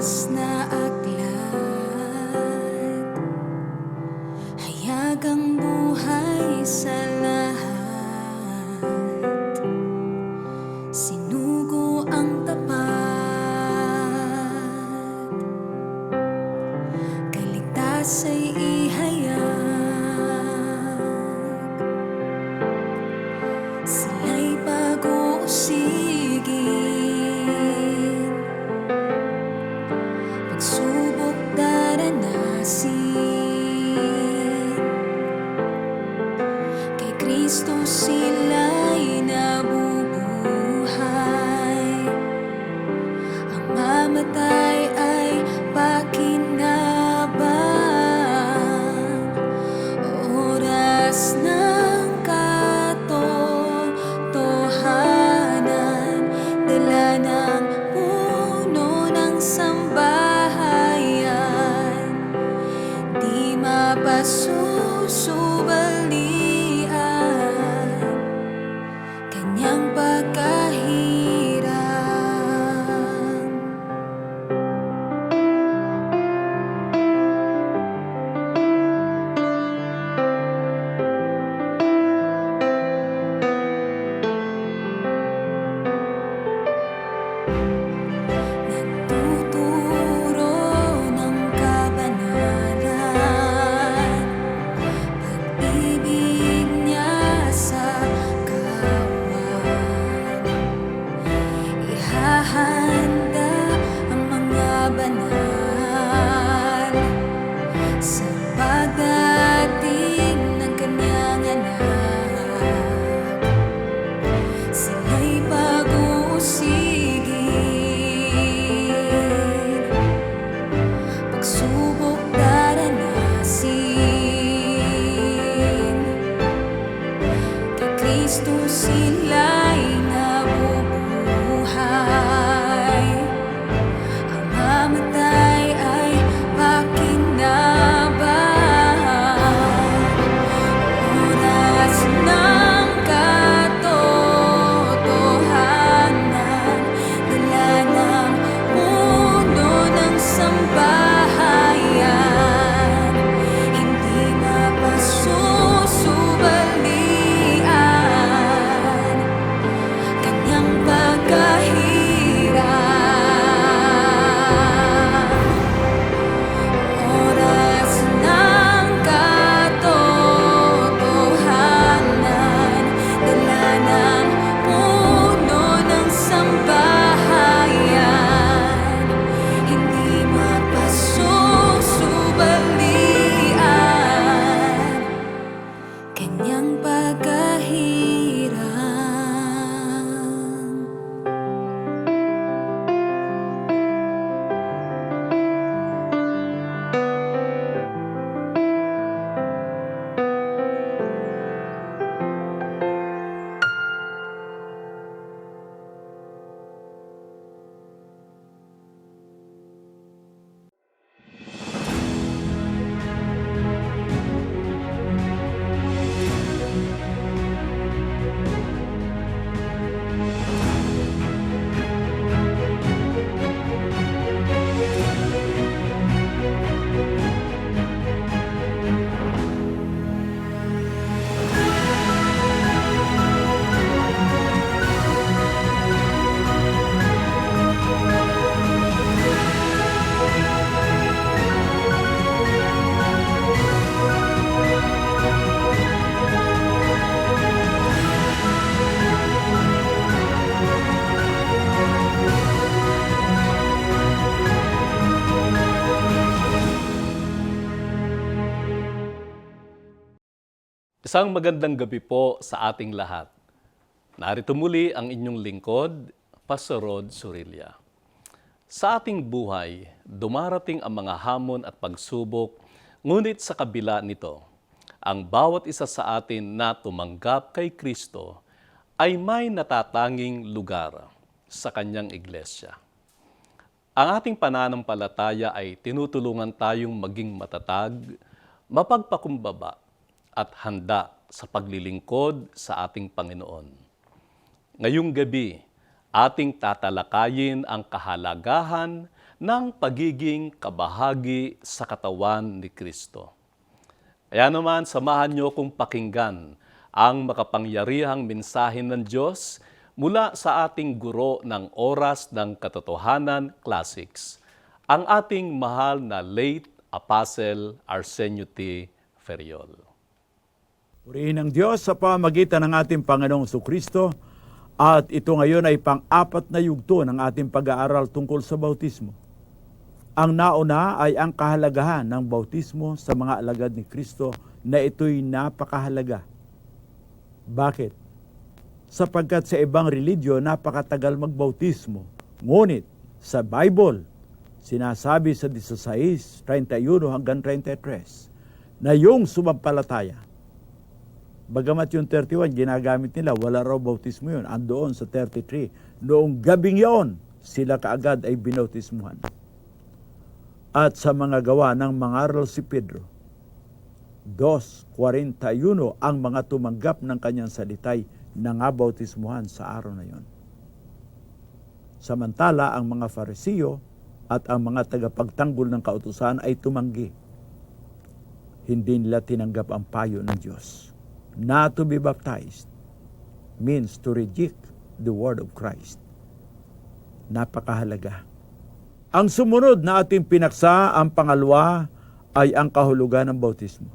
oras na aklat, hayag ang buhay sa lahat. Sinugo ang tapat, kaligtas ay ihayag. Sila'y pag-uusigin, pagsubok daranasin. Kay Kristo sila'y nabubuhay, ang mamatay ay pakinabang. Oras ng katotohanan, dala ng puno ng sambahayan, di mapasusubalian kanyang pagkahirang. Nagtuturo ng kabanalan, pag-ibig niya sa kawan. Ihahanda ang mga banal sa pagdating ng kanyang anak. Sila'y pag-uusigin, pagsubok daranasin. Kay Kristo sila'y nabubuhay, ang mamatay ay pakinabang. Oras ng katotohanan, dala ng puno ng sambahayan, hindi mapasusubalian kanyang pagkahirang. Oras ng katotohanan, dala ng puno ng sambahayan, hindi mapasusubalian kanyang pagkahirang. Isang magandang gabi po sa ating lahat. Narito muli ang inyong lingkod, Pastor Rod Surilla. Sa ating buhay, dumarating ang mga hamon at pagsubok, ngunit sa kabila nito, ang bawat isa sa atin na tumanggap kay Kristo ay may natatanging lugar sa kanyang iglesia. Ang ating pananampalataya ay tinutulungan tayong maging matatag, mapagpakumbaba, at handa sa paglilingkod sa ating Panginoon. Ngayong gabi, ating tatalakayin ang kahalagahan ng pagiging kabahagi sa katawan ni Kristo. Kaya naman, samahan niyo kong pakinggan ang makapangyarihang mensahe ng Diyos mula sa ating guro ng Oras ng Katotohanan Classics, ang ating mahal na late Apostle Arsenio T. Ferriol. Purihin ang Diyos sa pamagitan ng ating Panginoong Kristo, at ito ngayon ay pang-apat na yugto ng ating pag-aaral tungkol sa bautismo. Ang nauna ay ang kahalagahan ng bautismo sa mga alagad ni Kristo, na ito'y napakahalaga. Bakit? Sapagkat sa ibang religiyon napakatagal magbautismo. Ngunit sa Bible, sinasabi sa 16:31 hanggang 33, na yung sumampalataya, bagamat yung 31 ginagamit nila, wala raw bautismo yun. Andoon sa 33, noong gabing yon, sila kaagad ay binautismuhan. At sa mga gawa ng mangaral si Pedro, 2:41, ang mga tumanggap ng kanyang salitay nangabautismuhan sa araw na yon. Samantala, ang mga Farisiyo at ang mga tagapagtanggol ng kautusan ay tumanggi. Hindi nila tinanggap ang payo ng Diyos. Not to be baptized means to reject the word of Christ. Napakahalaga. Ang sumunod na ating pinaksa, ang pangalawa, ay ang kahulugan ng bautismo.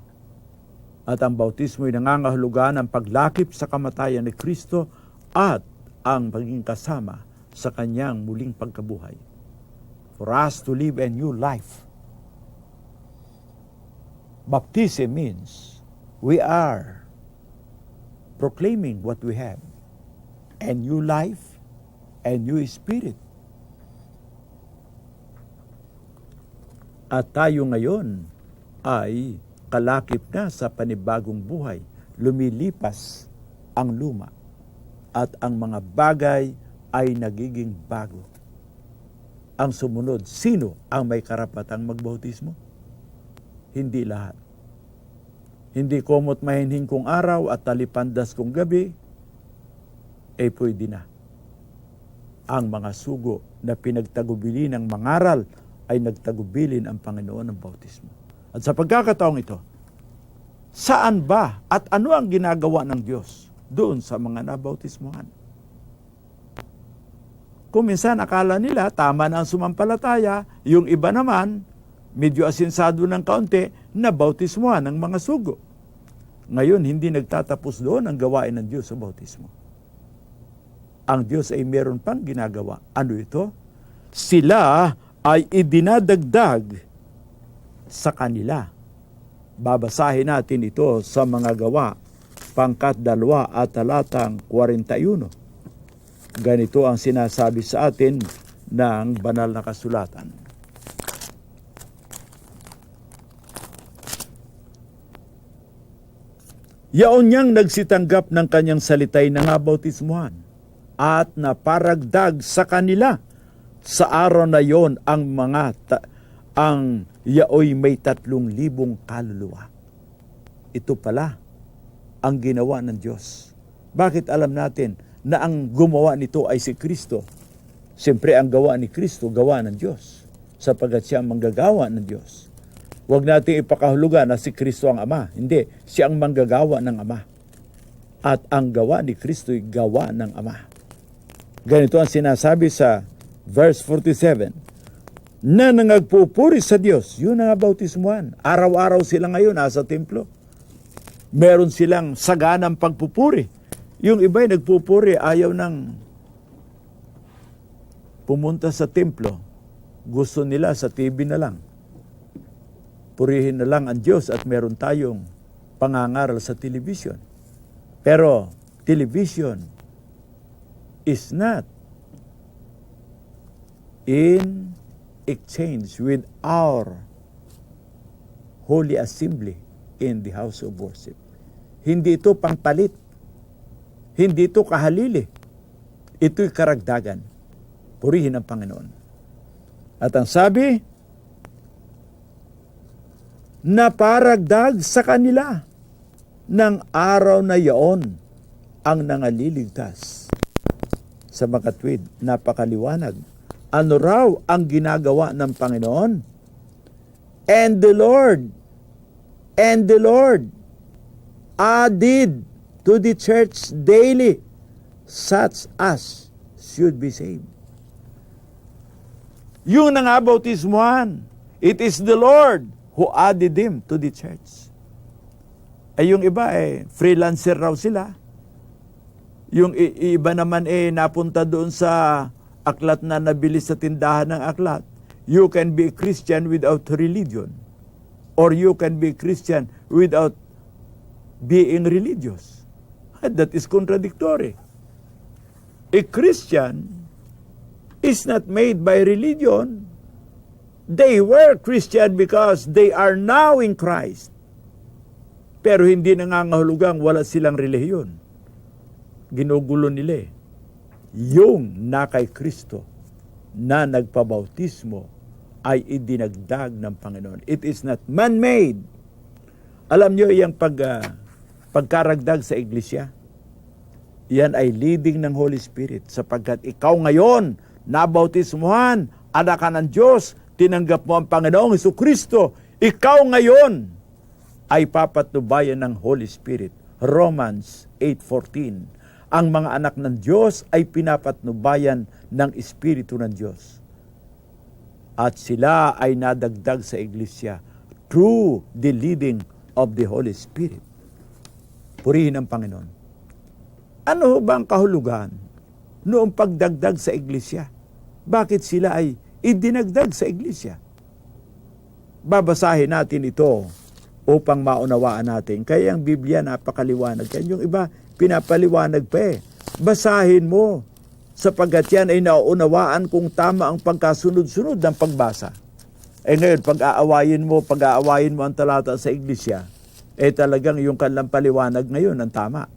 At ang bautismo ay nangangahulugan ng paglakip sa kamatayan ni Kristo at ang maging kasama sa kanyang muling pagkabuhay. For us to live a new life. Baptism means we are proclaiming what we have. A new life, a new spirit. At tayo ngayon ay kalakip na sa panibagong buhay. Lumilipas ang luma at ang mga bagay ay nagiging bago. Ang sumunod, sino ang may karapatang magbautismo? Hindi lahat. Hindi komot mahinhin kong araw at talipandas kong gabi, pwede na. Ang mga sugo na pinagtagubili ng mangaral ay nagtagubilin ang Panginoon ng bautismo. At sa pagkakataong ito, saan ba at ano ang ginagawa ng Diyos doon sa mga nabautismuhan? Kung minsan akala nila tama na ang sumampalataya, yung iba naman, medyo asinsado ng kaunti, na bautismuhan ng mga sugo. Ngayon, hindi nagtatapos doon ang gawain ng Diyos sa bautismo. Ang Diyos ay meron pang ginagawa. Ano ito? Sila ay idinadagdag sa kanila. Babasahin natin ito sa mga gawa, pangkat 2 at talatang 41. Ganito ang sinasabi sa atin ng banal na kasulatan. Yaon niyang nagsitanggap ng kanyang salitay na ngabautismuhan at naparagdag sa kanila sa araw na yon ang ang yaoy may 3,000 kaluluwa. Ito pala ang ginawa ng Diyos. Bakit alam natin na ang gumawa nito ay si Kristo? Siyempre, ang gawa ni Kristo, gawa ng Diyos, sapagkat siya ang manggagawa ng Diyos. Huwag natin ipakahulugan na si Kristo ang Ama. Hindi, siya ang manggagawa ng Ama. At ang gawa ni Kristo ay gawa ng Ama. Ganito ang sinasabi sa verse 47, na nangagpupuri sa Diyos, yun ang bautismuhan. Araw-araw sila ngayon nasa templo. Meron silang saganang pagpupuri. Yung iba'y nagpupuri, ayaw nang pumunta sa templo. Gusto nila sa TV na lang. Purihin na lang ang Diyos at meron tayong pangangaral sa television. Pero television is not in exchange with our holy assembly in the house of worship. Hindi ito pangpalit. Hindi ito kahalili. Ito'y karagdagan. Purihin ang Panginoon. At ang sabi, naparagdag sa kanila ng araw na yaon ang nangaliligtas. Sa makatwid, napakaliwanag. Ano raw ang ginagawa ng Panginoon? And the Lord added to the church daily such as should be saved. Yung nangabautismuhan, it is the Lord who added them to the church. Ay yung iba freelancer raw sila. Yung iba naman napunta doon sa aklat na nabili sa tindahan ng aklat. You can be a Christian without religion. Or you can be a Christian without being religious. That is contradictory. A Christian is not made by religion. They were Christian because they are now in Christ. Pero hindi nangangahulugang wala silang relihiyon. Ginugulo nila yung na kay Kristo na nagpabautismo ay idinagdag ng Panginoon. It is not man-made. Alam nyo, yung pagkaragdag sa iglesia, yan ay leading ng Holy Spirit sapagkat ikaw ngayon, nabautismuhan, anak ka ng Diyos, tinanggap mo ang Panginoong Jesucristo, ikaw ngayon ay papatnubayan ng Holy Spirit. Romans 8:14. Ang mga anak ng Diyos ay pinapatnubayan ng Espiritu ng Diyos. At sila ay nadagdag sa iglesia through the leading of the Holy Spirit. Purihin ang Panginoon. Ano ba ang kahulugan noong pagdagdag sa iglesia? Bakit sila ay idinagdag sa iglesia? Babasahin natin ito upang maunawaan natin. Kaya ang Biblia napakaliwanag. Yung iba, pinapaliwanag pa Basahin mo sapagkat yan ay nauunawaan kung tama ang pagkasunod-sunod ng pagbasa. Ngayon, pag-aawayin mo ang talata sa iglesia, talagang yung kanilang paliwanag ngayon ang tama.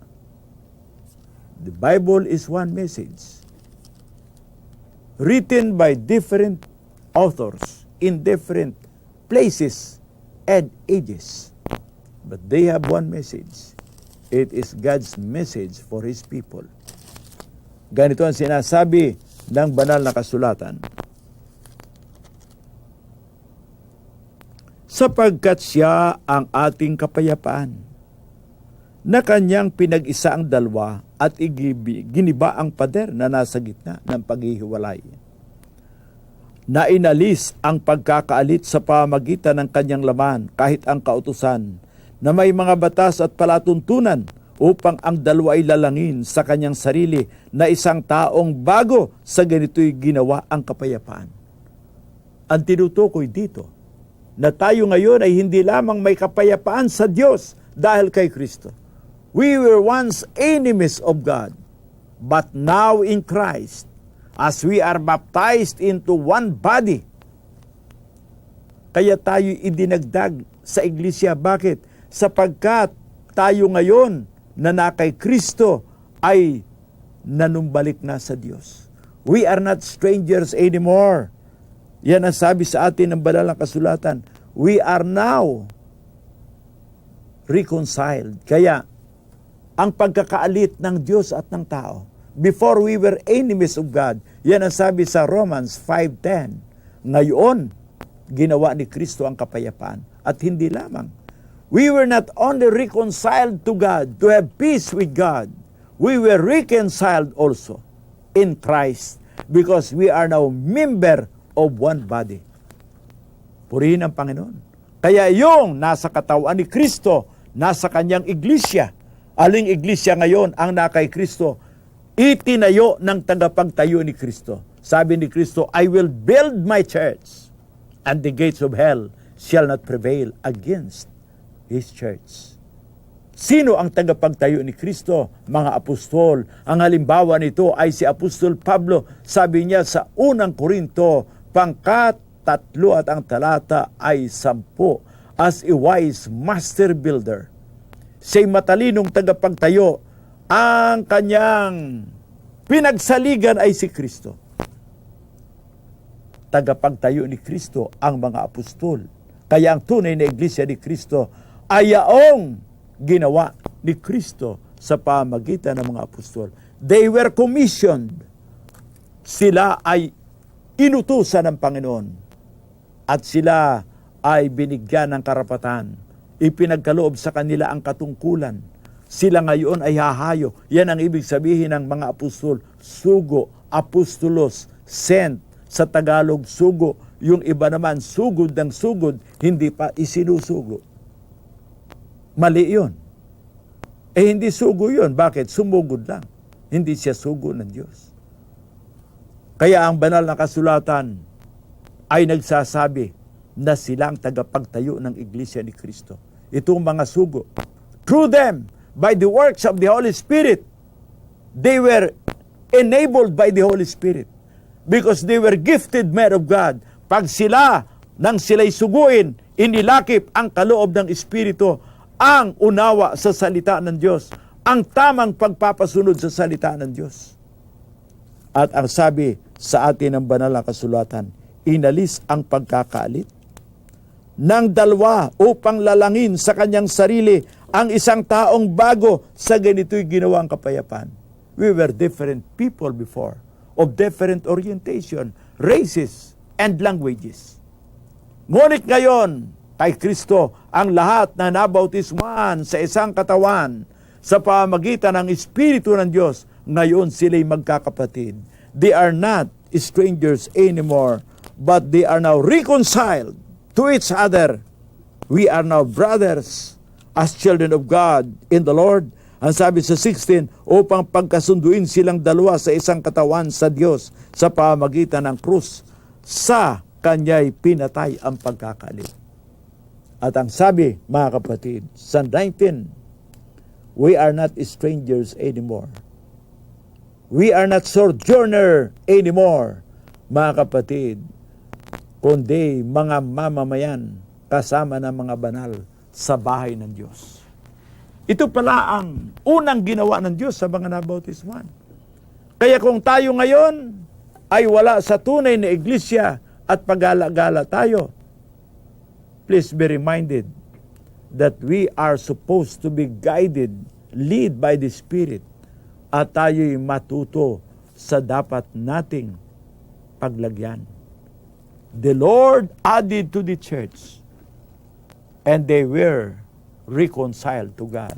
The Bible is one message. Written by different authors in different places and ages. But they have one message. It is God's message for His people. Ganito ang sinasabi ng banal na kasulatan. Sapagkat siya ang ating kapayapaan, na kanyang pinag-isa ang dalawa at giniba ang pader na nasa gitna ng paghihiwalay. Na inalis ang pagkakaalit sa pamagitan ng kanyang laman kahit ang kautusan, na may mga batas at palatuntunan upang ang dalawa ay lalangin sa kanyang sarili na isang taong bago sa ganito'y ginawa ang kapayapaan. Ang tinutukoy dito, na tayo ngayon ay hindi lamang may kapayapaan sa Diyos dahil kay Kristo. We were once enemies of God, but now in Christ, as we are baptized into one body, kaya tayo idinagdag sa iglesia. Bakit? Sapagkat tayo ngayon na kay Kristo ay nanumbalik na sa Diyos. We are not strangers anymore. Yan ang sabi sa atin ng banal na kasulatan. We are now reconciled. Kaya, ang pagkakaalit ng Diyos at ng tao, before we were enemies of God, yan ang sabi sa Romans 5:10. Ngayon, ginawa ni Kristo ang kapayapaan. At hindi lamang. We were not only reconciled to God, to have peace with God, we were reconciled also in Christ because we are now member of one body. Purihin ang Panginoon. Kaya yung nasa katawan ni Kristo, nasa kanyang iglesia, aling iglesia ngayon ang nakay Kristo, itinayo ng tagapagtayo ni Kristo. Sabi ni Kristo, I will build my church, and the gates of hell shall not prevail against His church. Sino ang tagapagtayo ni Kristo? Mga apostol. Ang halimbawa nito ay si Apostol Pablo. Sabi niya sa unang Korinto, pangkat 3 at ang talata ay 10. As a wise master builder, siya'y matalinong tagapagtayo. Ang kanyang pinagsaligan ay si Kristo. Tagapagtayo ni Kristo ang mga apostol. Kaya ang tunay na iglesia ni Kristo ay yaong ginawa ni Kristo sa pamagitan ng mga apostol. They were commissioned. Sila ay inutusan ng Panginoon. At sila ay binigyan ng karapatan. Ipinagkaloob sa kanila ang katungkulan. Sila ngayon ay hahayo. Yan ang ibig sabihin ng mga apostol. Sugo, apostolos, sent. Sa Tagalog, sugo. Yung iba naman, sugod ng sugod, hindi pa isinusugo. Mali yun. Hindi sugo yun. Bakit? Sumugod lang. Hindi siya sugo ng Diyos. Kaya ang banal na kasulatan ay nagsasabi na silang tagapagtayo ng Iglesia ni Kristo. Itong mga sugo. Through them, by the works of the Holy Spirit, they were enabled by the Holy Spirit because they were gifted men of God. Pag nang sila'y suguin, inilakip ang kaloob ng Espiritu, ang unawa sa salita ng Diyos, ang tamang pagpapasunod sa salita ng Diyos. At ang sabi sa atin ng banal na kasulatan, inalis ang pagkakaalit ng dalawa upang lalangin sa kanyang sarili ang isang taong bago sa ganito'y ginawang kapayapaan. We were different people before, of different orientation, races, and languages. Ngunit ngayon, kay Kristo, ang lahat na nabautismuhan sa isang katawan sa pamamagitan ng Espiritu ng Diyos, ngayon sila'y magkakapatid. They are not strangers anymore, but they are now reconciled to each other. We are now brothers as children of God in the Lord. Ang sabi sa 16, upang pagkasunduin silang dalawa sa isang katawan sa Diyos sa pamamagitan ng krus, sa kanya'y pinatay ang pagkakalit. At ang sabi, mga kapatid, sa 19, we are not strangers anymore. We are not sojourner anymore, mga kapatid, kundi mga mamamayan kasama ng mga banal sa bahay ng Diyos. Ito pala ang unang ginawa ng Diyos sa mga nabautismuhan. Kaya kung tayo ngayon ay wala sa tunay na iglesia at pag-gala-gala tayo, please be reminded that we are supposed to be guided, lead by the Spirit, at tayo'y matuto sa dapat nating paglagyan. The Lord added to the church, and they were reconciled to God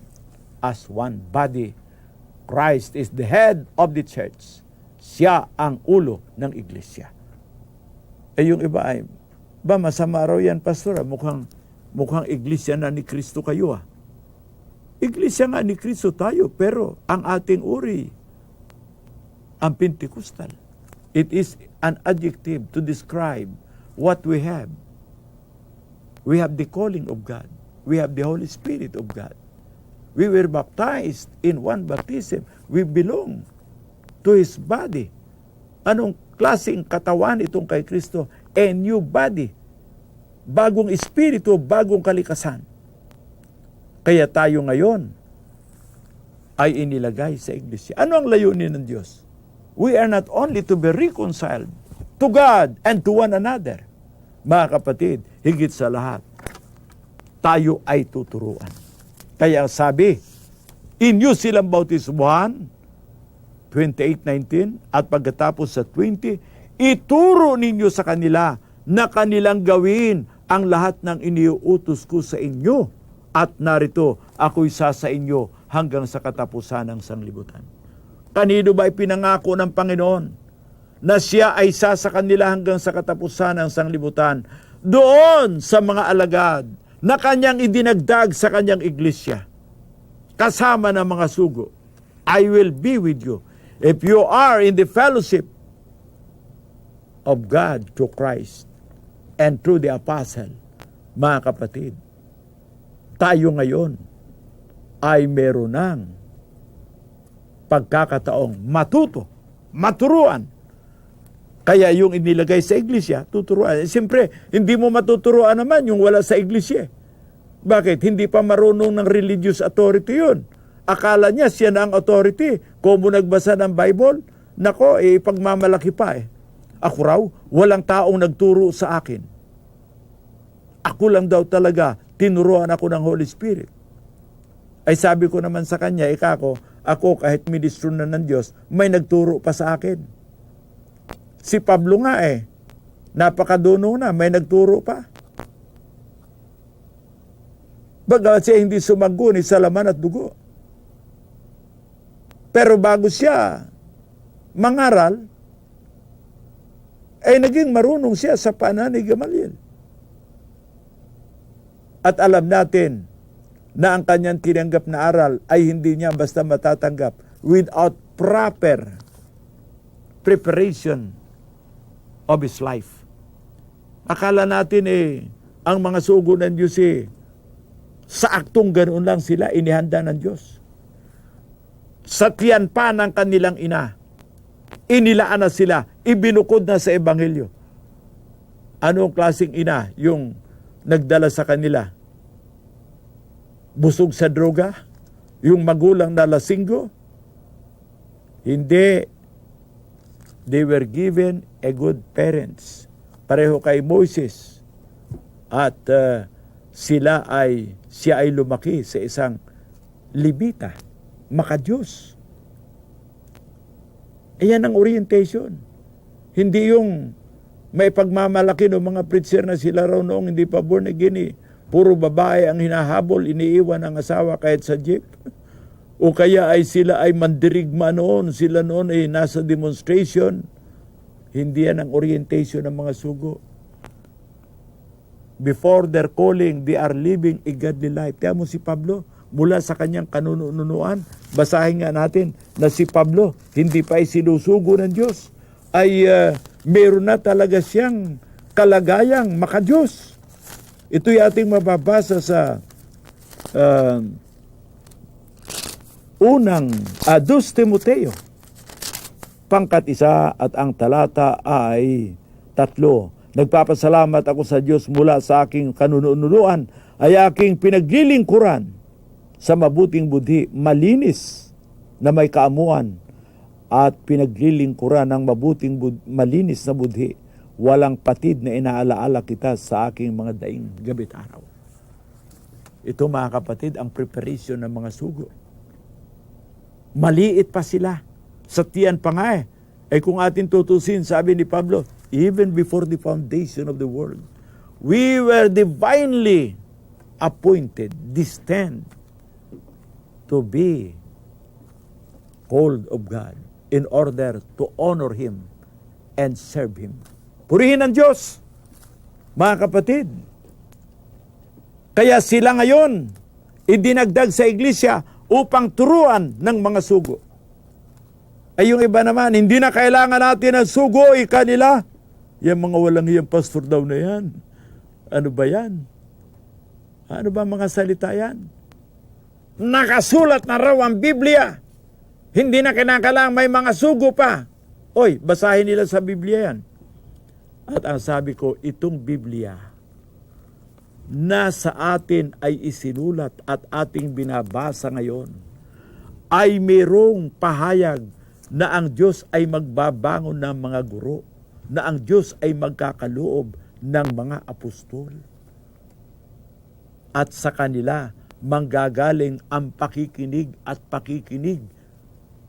as one body. Christ is the head of the church. Siya ang ulo ng iglesia. Yung iba ay, masama raw yan, pastor. Mukhang iglesia na ni Kristo kayo. Iglesia nga ni Kristo tayo, pero ang ating uri, ang Pentecostal. It is an adjective to describe what we have. We have the calling of God. We have the Holy Spirit of God. We were baptized in one baptism. We belong to His body. Anong klaseng katawan itong kay Kristo? A new body. Bagong espiritu, bagong kalikasan. Kaya tayo ngayon ay inilagay sa iglesia. Ano ang layunin ng Diyos? We are not only to be reconciled to God and to one another. Mga kapatid, higit sa lahat, tayo ay tuturuan. Kaya sabi, inyo silang bautismuhan, 28:19, at pagkatapos sa 20, ituro ninyo sa kanila na kanilang gawin ang lahat ng iniuutos ko sa inyo, at narito, ako'y sa inyo hanggang sa katapusan ng sanglibutan. Kanino ba ipinangako ng Panginoon na siya ay sa kanila hanggang sa katapusan ng sanglibutan? Doon sa mga alagad na kanyang idinagdag sa kanyang iglesia, kasama ng mga sugo. I will be with you. If you are in the fellowship of God through Christ and through the apostle, mga kapatid, tayo ngayon ay meron ng pagkakataong maturuan. Kaya yung inilagay sa iglesia, tuturuan. Siyempre, hindi mo matuturuan naman yung wala sa iglesia. Bakit? Hindi pa marunong ng religious authority yun. Akala niya siya na ang authority. Kung mo nagbasa ng Bible, nako, pagmamalaki pa . Ako raw, walang taong nagturo sa akin. Ako lang daw talaga, tinuruan ako ng Holy Spirit. Ay sabi ko naman sa kanya, ako kahit ministro na ng Diyos, may nagturo pa sa akin. Si Pablo nga napakaduno na, may nagturo pa. Bagamat siya hindi sumaguni sa laman at dugo. Pero bago siya mangaral, ay naging marunong siya sa paanan ni Gamaliel. At alam natin na ang kanyang tinanggap na aral ay hindi niya basta matatanggap without proper preparation of his life. Akala natin ang mga sugo ng Diyos sa aktong ganoon lang sila inihanda ng Diyos. Sa tiyan pa ng kanilang ina, inilaan na sila, ibinukod na sa Ebanghelyo. Anong klaseng ina yung nagdala sa kanila? Busog sa droga? Yung magulang na lasinggo? Hindi. They were given a good parents. Pareho kay Moses. At siya ay lumaki sa isang Libita, makadiyos. Ayan ang orientation. Hindi yung may pagmamalaki ng mga preacher na sila raw noong hindi pa born again. Puro babae ang hinahabol, iniiwan ang asawa kahit sa jeep. O kaya ay sila ay mandirigma noon, sila noon ay nasa demonstration. Hindi yan ang orientation ng mga sugo. Before their calling, they are living a godly life. Kaya mo si Pablo, mula sa kanyang kanunuan, basahin nga natin na si Pablo, hindi pa ay sinusugo ng Diyos, ay meron na talaga siyang kalagayang makadiyos. Ito'y ating mababasa sa unang 2 Timoteo, pangkat 1 at ang talata ay 3. Nagpapasalamat ako sa Diyos mula sa aking kanunuan ay aking pinaglilingkuran sa mabuting budhi, malinis na may kaamuan at pinaglilingkuran ng mabuting malinis na budhi, walang patid na inaalaala kita sa aking mga daing gabi't araw. Ito mga kapatid, ang preparation ng mga sugo. Maliit pa sila. Sa tiyan pa nga kung atin tutusin, sabi ni Pablo, even before the foundation of the world, we were divinely appointed, destined to be called of God in order to honor Him and serve Him. Purihin ang Diyos, mga kapatid. Kaya sila ngayon, idinagdag sa iglesia upang turuan ng mga sugo. Ay yung iba naman, hindi na kailangan natin ng sugo, kanila. Yung mga walang hiyang pastor daw na yan. Ano ba yan? Ano ba mga salita yan? Nakasulat na raw ang Biblia. Hindi na kinakailangan may mga sugo pa. Oy, basahin nila sa Biblia yan. At ang sabi ko, itong Biblia na sa atin ay isinulat at ating binabasa ngayon ay mayroong pahayag na ang Diyos ay magbabangon ng mga guro, na ang Diyos ay magkakaloob ng mga apostol. At sa kanila, manggagaling ang pakikinig at pakikinig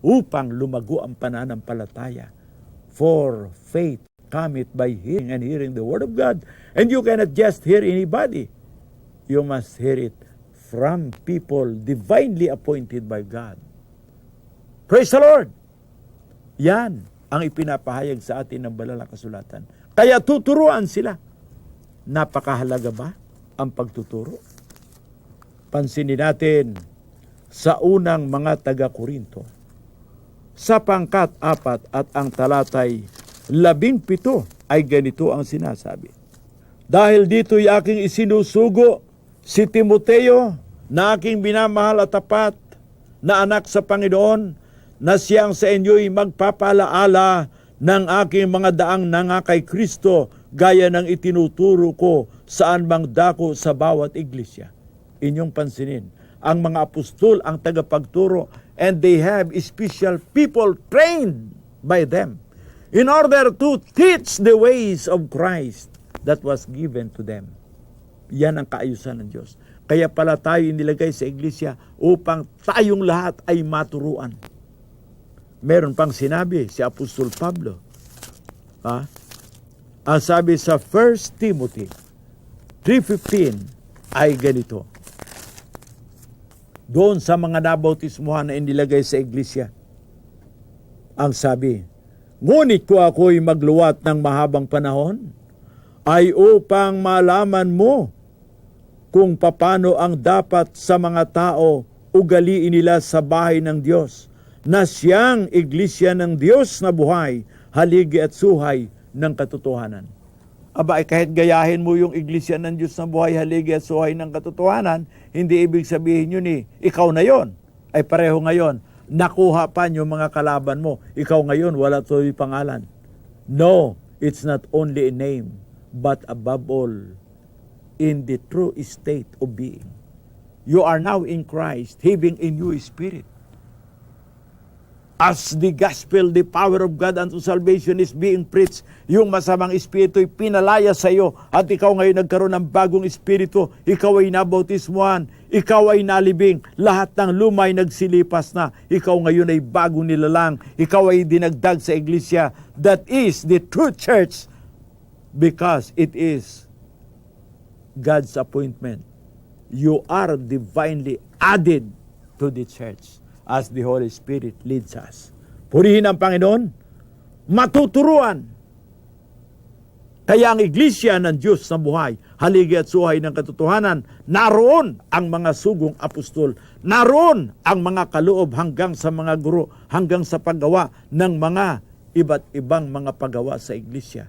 upang lumago ang pananampalataya. For faith cometh by hearing and hearing the word of God. And you cannot just hear anybody. You must hear it from people divinely appointed by God. Praise the Lord! Yan ang ipinapahayag sa atin ng banal na kasulatan. Kaya tuturuan sila. Napakahalaga ba ang pagtuturo? Pansinin natin sa unang mga taga-Korinto, sa pangkat 4 at ang talatay 17 ay ganito ang sinasabi. Dahil dito'y aking isinusugo si Timoteo na aking binamahal at tapat na anak sa Panginoon, na siyang sa inyo'y magpapalaala ng aking mga daang nanga kay Kristo, gaya ng itinuturo ko saan mang dako sa bawat iglesia. Inyong pansinin, ang mga apostol ang tagapagturo, and they have special people trained by them in order to teach the ways of Christ that was given to them. Yan ang kaayusan ng Diyos. Kaya pala tayo inilagay sa iglesia upang tayong lahat ay maturuan. Meron pang sinabi si Apostol Pablo, Ha? Ang sabi sa 1 Timothy 3:15 ay ganito. Doon sa mga nabautismuhan na inilagay sa iglesia, ang sabi, ngunit kung ako'y magluwat ng mahabang panahon, ay upang malaman mo kung papano ang dapat sa mga tao ugaliin nila sa bahay ng Diyos, na siyang iglesia ng Diyos na buhay, haligi at suhay ng katotohanan. Aba, kahit gayahin mo yung iglesia ng Diyos na buhay, haligi at suhay ng katotohanan, hindi ibig sabihin yun ikaw na yon. Ay pareho ngayon, nakuha pa yung mga kalaban mo. Ikaw ngayon, wala tuloy pangalan. No, it's not only a name, but above all, in the true state of being. You are now in Christ, having a new spirit. As the gospel, the power of God unto salvation is being preached, yung masamang espiritu ay pinalaya sa iyo at ikaw ngayon nagkaroon ng bagong espiritu, ikaw ay nabautismuhan, ikaw ay nalibing, lahat ng lumay nagsilipas na, ikaw ngayon ay bagong nilalang, ikaw ay dinagdag sa iglesia. That is the true church because it is God's appointment. You are divinely added to the church as the Holy Spirit leads us. Purihin ang Panginoon, matuturuan. Kaya ang iglesia ng Diyos na buhay, haligi at suhay ng katotohanan, naroon ang mga sugong apostol, naroon ang mga kaloob hanggang sa mga guro, hanggang sa paggawa ng mga iba't ibang mga paggawa sa iglesia.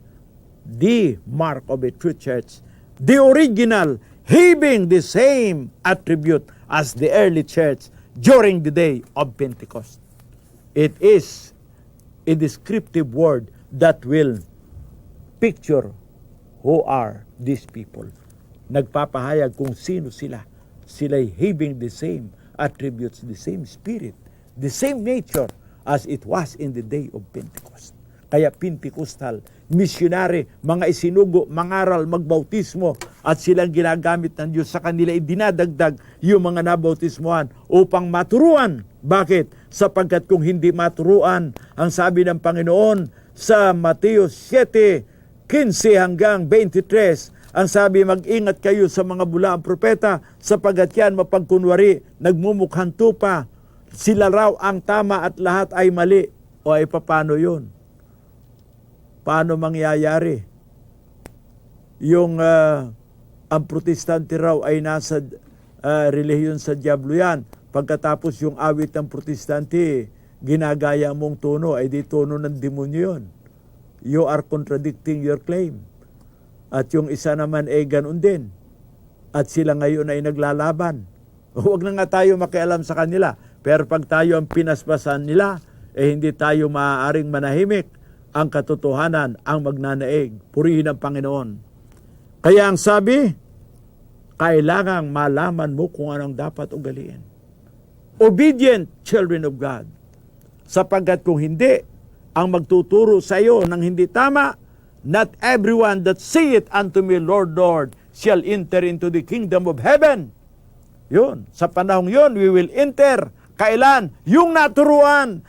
The mark of a true church, the original, having the same attribute as the early church during the day of Pentecost. It is a descriptive word that will picture who are these people. Nagpapahayag kung sino sila. Sila'y having the same attributes, the same spirit, the same nature as it was in the day of Pentecost. Kaya Pentecostal, missionary, mga isinugo, mangaral, magbautismo, at silang ginagamit ng Diyos sa kanila, idinadagdag yung mga nabautismohan upang maturuan. Bakit? Sapagkat kung hindi maturuan, ang sabi ng Panginoon sa Mateo 7:15 hanggang 23, ang sabi, mag-ingat kayo sa mga bulaang propeta, sapagkat yan mapagkunwari, nagmumukhang tupa, sila raw ang tama at lahat ay mali. O ay paano yun? Paano mangyayari? Yung ang protestante raw ay nasa relihiyon sa diablo yan. Pagkatapos yung awit ng protestante, ginagaya mong tono, ay di tono ng demonyo yun. You are contradicting your claim. At yung isa naman ay ganun din. At sila ngayon ay naglalaban. Huwag na nga tayo makialam sa kanila. Pero pag tayo ang pinaspasan nila, hindi tayo maaaring manahimik. Ang katotohanan ang magnanaig. Purihin ang Panginoon. Kaya ang sabi, kailangang malaman mo kung anong dapat ugaliin. Obedient children of God. Sapagkat kung hindi, ang magtuturo sa iyo ng hindi tama, not everyone that saith unto me, Lord, Lord, shall enter into the kingdom of heaven. Yun. Sa panahong yun, we will enter. Kailan? Yung naturuan,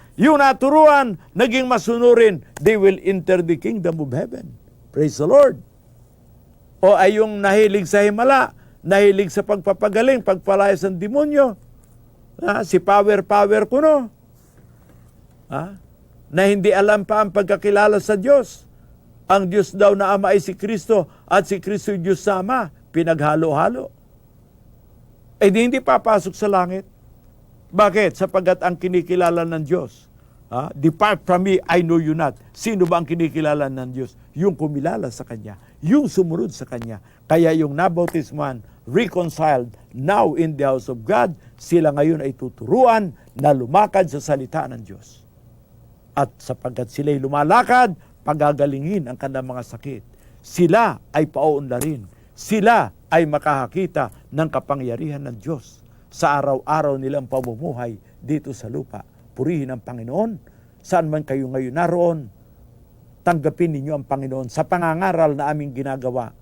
naging masunurin, they will enter the kingdom of heaven. Praise the Lord. O ay yung nahilig sa himala, nahilig sa pagpapagaling, pagpalayas ng demonyo. Si power kuno. Na hindi alam pa ang pagkakilala sa Diyos. Ang Diyos daw na Ama ay si Kristo at si Kristo yung Diyos sa Ama, pinaghalo-halo. Hindi papasok sa langit. Bakit? Sapagkat ang kinikilala ng Diyos, depart from me, I know you not. Sino ba ang kinikilala ng Diyos? Yung kumilala sa Kanya, yung sumunod sa Kanya. Kaya yung nabautismuhan, reconciled, now in the house of God, sila ngayon ay tuturuan na lumakad sa salita ng Diyos. At sapagkat sila'y lumalakad, pagagalingin ang kanilang mga sakit. Sila ay pauunlarin. Sila ay makakakita ng kapangyarihan ng Diyos sa araw-araw nilang pamumuhay dito sa lupa. Purihin ang Panginoon. Saan man kayo ngayon naroon, tanggapin ninyo ang Panginoon sa pangangaral na aming ginagawa.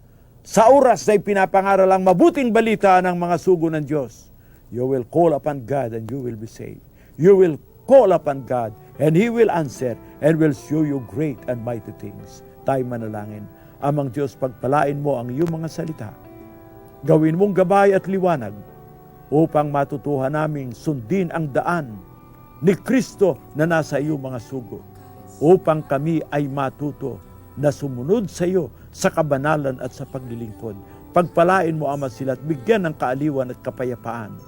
Sa oras na ipinapangaral ang mabuting balita ng mga sugo ng Diyos, you will call upon God and you will be saved. You will call upon God and He will answer and will show you great and mighty things. Tayo manalangin. Amang Diyos, pagpalain mo ang iyong mga salita. Gawin mong gabay at liwanag upang matutuhan naming sundin ang daan ni Kristo na nasa iyong mga sugo, upang kami ay matuto na sumunod sa iyo sa kabanalan at sa paglilingkod. Pagpalain mo, Ama, sila at bigyan ng kaaliwan at kapayapaan.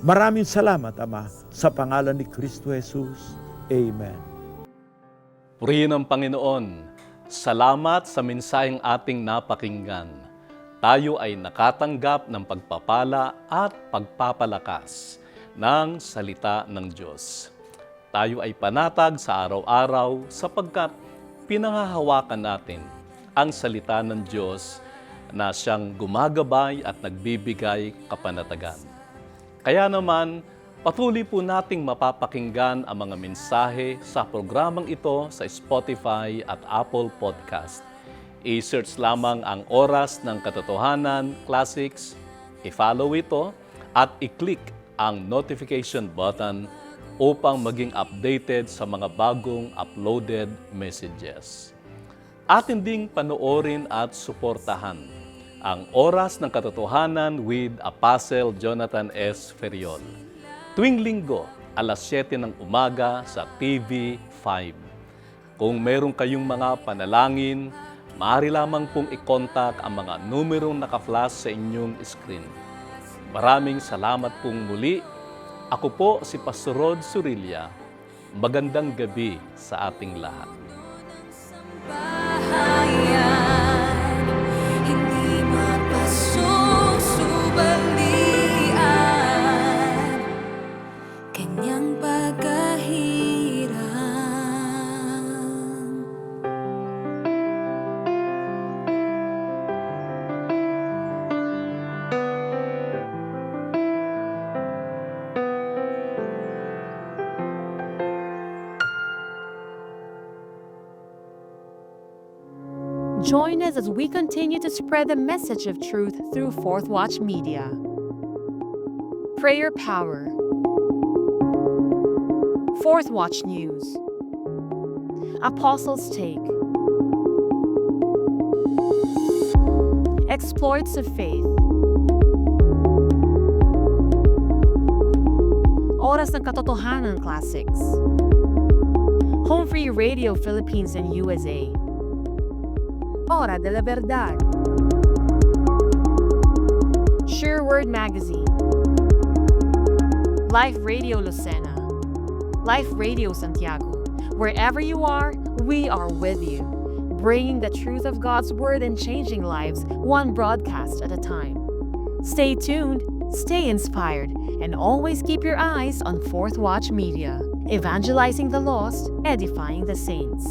Maraming salamat, Ama, sa pangalan ni Kristo Jesus. Amen. Purihin ang Panginoon. Salamat sa mensaheng ating napakinggan. Tayo ay nakatanggap ng pagpapala at pagpapalakas ng salita ng Diyos. Tayo ay panatag sa araw-araw sapagkat pinangahawakan natin ang salita ng Diyos na siyang gumagabay at nagbibigay kapanatagan. Kaya naman, patuloy po nating mapapakinggan ang mga mensahe sa programang ito sa Spotify at Apple Podcast. I-search lamang ang Oras ng Katotohanan Classics, i-follow ito at i-click ang notification button upang maging updated sa mga bagong uploaded messages. Atin ding panoorin at suportahan ang Oras ng Katotohanan with Apostle Jonathan S. Feriol. Tuwing linggo, alas 7 ng umaga sa TV5. Kung meron kayong mga panalangin, maaari lamang pong i-contact ang mga numerong naka-flash sa inyong screen. Maraming salamat pong muli. Ako po si Pastor Rod Surilla. Magandang gabi sa ating lahat. Bahayan, hindi mapasusubalingan kanyang pagkahirap. Join us as we continue to spread the message of truth through Fourth Watch Media. Prayer Power. Fourth Watch News. Apostles' Take. Exploits of Faith. Oras ng Katotohanan Classics. Home Free Radio Philippines and USA. Hora de la Verdad. Sure Word Magazine. Life Radio Lucena. Life Radio Santiago. Wherever you are, we are with you, bringing the truth of God's Word and changing lives one broadcast at a time. Stay tuned, stay inspired, and always keep your eyes on Fourth Watch Media, evangelizing the lost, edifying the saints.